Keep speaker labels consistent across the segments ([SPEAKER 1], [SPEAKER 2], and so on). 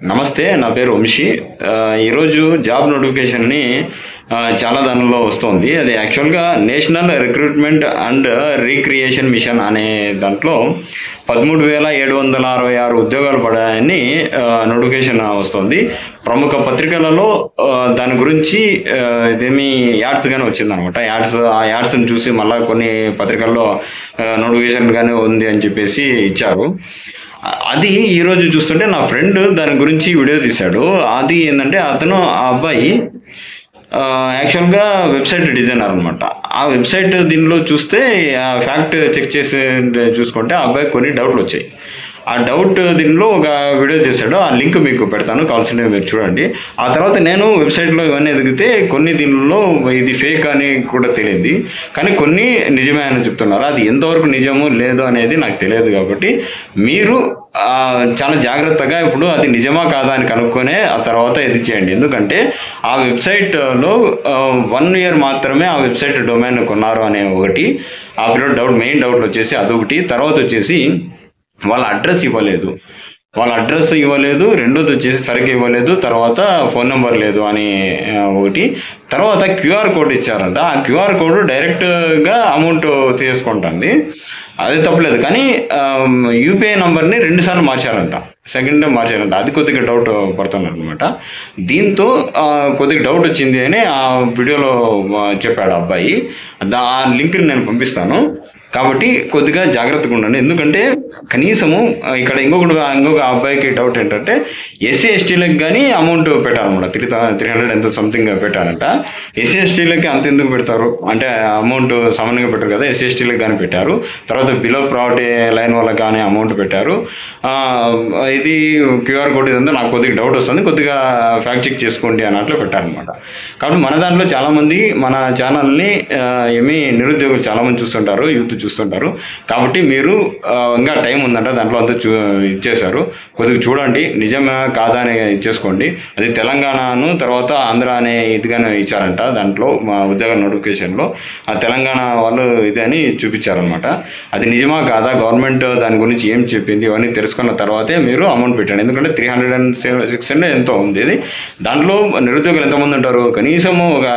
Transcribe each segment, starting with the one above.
[SPEAKER 1] నమస్తే, నా పేరు వంశీ. ఈరోజు జాబ్ నోటిఫికేషన్ని చాలా దానిలో వస్తుంది. అది యాక్చువల్గా national recruitment and recreation mission అనే దాంట్లో 13,766 ఉద్యోగాలు పడాయని నోటిఫికేషన్ వస్తుంది. ప్రముఖ పత్రికలలో దాని గురించి ఇదేమి యాడ్స్ కానీ వచ్చిందనమాట. ఆ యాడ్స్ని చూసి మళ్ళీ కొన్ని పత్రికల్లో నోటిఫికేషన్ కానీ ఉంది అని చెప్పేసి ఇచ్చారు. అది ఈరోజు చూస్తుంటే నా ఫ్రెండ్ దాని గురించి వీడియో తీశాడు. అది ఏంటంటే ఆ అబ్బాయి యాక్చువల్గా వెబ్సైట్ డిజైనర్ అనమాట. ఆ వెబ్సైట్ దీనిలో చూస్తే ఫ్యాక్ట్ చెక్ చేసి చూసుకుంటే ఆ అబ్బాయి కొన్ని డౌట్లు వచ్చాయి. ఆ డౌట్ దీనిలో ఒక వీడియో చేశాడు. ఆ లింక్ మీకు పెడతాను, కావాల్సినవి మీరు చూడండి. ఆ తర్వాత నేను వెబ్సైట్లో ఇవన్నీ ఎదిగితే కొన్ని దీనిలో ఇది ఫేక్ అని కూడా తెలియంది, కానీ కొన్ని నిజమే అని చెప్తున్నారు. అది ఎంతవరకు నిజమో లేదో అనేది నాకు తెలియదు. కాబట్టి మీరు చాలా జాగ్రత్తగా ఇప్పుడు అది నిజమా కాదా అని కనుక్కొనే ఆ తర్వాత ఇది చేయండి. ఎందుకంటే ఆ వెబ్సైట్లో 1 year మాత్రమే ఆ వెబ్సైట్ డొమైన్ కొన్నారు అనే ఒకటి, ఆ డౌట్, మెయిన్ డౌట్ వచ్చేసి అదొకటి. తర్వాత వచ్చేసి వాళ్ళ అడ్రస్ ఇవ్వలేదు, రెండోది వచ్చేసి సరిగ్గా ఇవ్వలేదు, తర్వాత ఫోన్ నెంబర్ లేదు అని ఒకటి. తర్వాత QR కోడ్ ఇచ్చారంట. ఆ QR కోడ్ డైరెక్ట్గా అమౌంట్ తీసుకుంటుంది, అది తప్పలేదు. కానీ UPI నంబర్ని 2 సార్లు మార్చారంట, సెకండ్ టైం మార్చారంట. అది కొద్దిగా డౌట్ పడుతున్నారు అనమాట. దీంతో కొద్దిగా డౌట్ వచ్చింది అని ఆ వీడియోలో చెప్పాడు అబ్బాయి. ఆ లింక్ని నేను పంపిస్తాను. కాబట్టి కొద్దిగా జాగ్రత్తగా ఉండండి. ఎందుకంటే కనీసము ఇక్కడ ఇంకొక అబ్బాయికి డౌట్ ఏంటంటే SC STలకు కానీ అమౌంట్ పెట్టారనమాట. 300 ఎంతో సంథింగ్ పెట్టారంట. SC STలకి అంత ఎందుకు పెడతారు అంటే అమౌంట్ సామాన్యంగా పెట్టారు కదా, SC STలకు కానీ పెట్టారు. తర్వాత బిలో ప్రావర్టీ లైన్ వాళ్ళకి కానీ అమౌంట్ పెట్టారు. ఇది QR కోడ్ ఇదంతా నాకు కొద్దిగా డౌట్ వస్తుంది, కొద్దిగా ఫ్యాక్ట్ చెక్ చేసుకోండి అన్నట్లు పెట్టారనమాట. కాబట్టి మన దాంట్లో చాలామంది మన ఛానల్ని నిరుద్యోగులు చాలామంది చూస్తుంటారు, యూత్ చూస్తుంటారు. కాబట్టి మీరు ఇంకా టైం ఉందంట, దాంట్లో అంతా ఇచ్చేశారు. కొద్దిగా చూడండి, నిజమే కాదా అని ఇచ్చేసుకోండి. అది తెలంగాణను తర్వాత ఆంధ్ర అనే ఇదిగానే ఇచ్చారంట. దాంట్లో మా ఉద్యోగ నోటిఫికేషన్లో ఆ తెలంగాణ వాళ్ళు ఇది అని చూపించారనమాట. అది నిజమా కాదా, గవర్నమెంట్ దాని గురించి ఏం చెప్పింది, ఇవన్నీ తెలుసుకున్న తర్వాతే మీరు అమౌంట్ పెట్టండి. ఎందుకంటే 306 ఎంతో ఉంది. ఇది దాంట్లో నిరుద్యోగులు ఎంతమంది ఉంటారు, కనీసము ఒక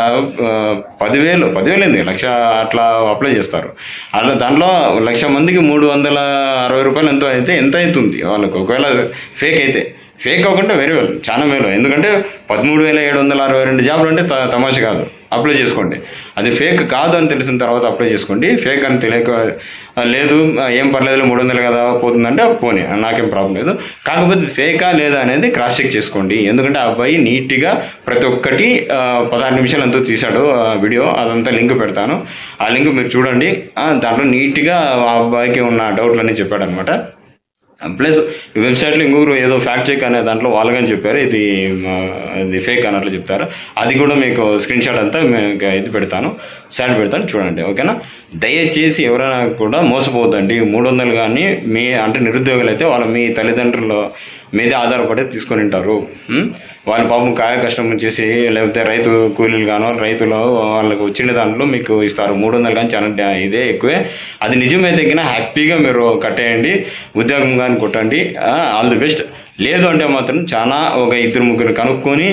[SPEAKER 1] 10,000 ఏంది, 1,00,000 అట్లా అప్లై చేస్తారు. అట్లా దాంట్లో 1,00,000 మందికి 360 రూపాయలు ఎంత అవుతుంది వాళ్ళకు. ఒకవేళ ఫేక్ అయితే, ఫేక్ అవ్వకుండా వేరే వాళ్ళు చాలా మేలు. ఎందుకంటే 13,762 జాబ్లు అంటే తమాషా కాదు. అప్లై చేసుకోండి. అది ఫేక్ కాదు అని తెలిసిన తర్వాత అప్లై చేసుకోండి. ఫేక్ అని తెలియక లేదు ఏం పర్లేదు 300 కదా పోతుందంటే పోనీ, నాకేం ప్రాబ్లం లేదు. కాకపోతే ఫేకా లేదా అనేది క్రాస్ చెక్ చేసుకోండి. ఎందుకంటే ఆ అబ్బాయి నీట్గా ప్రతి ఒక్కటి 16 నిమిషాలు ఎంతో తీశాడు వీడియో, అదంతా లింక్ పెడతాను. ఆ లింక్ మీరు చూడండి. దాంట్లో నీట్గా ఆ అబ్బాయికి ఉన్న డౌట్లన్నీ చెప్పాడు అనమాట. ప్లస్ ఈ వెబ్సైట్లో ఇంకొకరు ఏదో ఫ్యాక్ట్ చెక్ అనే దాంట్లో వాళ్ళని చెప్పారు, ఇది ఫేక్ అన్నట్లు చెప్తారు. అది కూడా మీకు స్క్రీన్ షాట్ అంతా ఇది పెడతాను, చూడండి. ఓకేనా? దయచేసి ఎవరైనా కూడా మోసపోవద్దండి. 300 కానీ అంటే నిరుద్యోగులు అయితే వాళ్ళ మీ తల్లిదండ్రుల మీదే ఆధారపడి తీసుకొని ఉంటారు. వాళ్ళ పాపం కాయ కష్టం చేసి, లేకపోతే రైతు కూలీలు గానో రైతులు వాళ్ళకు వచ్చిన దాంట్లో మీకు ఇస్తారు. 300 కానీ చాలా ఇదే ఎక్కువే. అది నిజమైతే కన్నా హ్యాపీగా మీరు కట్టేయండి, ఉద్యోగం కానీ కొట్టండి. All the best. లేదు అంటే మాత్రం చాలా ఒక 2-3 కనుక్కొని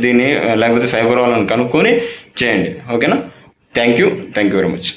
[SPEAKER 1] దీన్ని, లేకపోతే సైబర్ వాళ్ళని కనుక్కొని చేయండి. ఓకేనా? Thank you very much.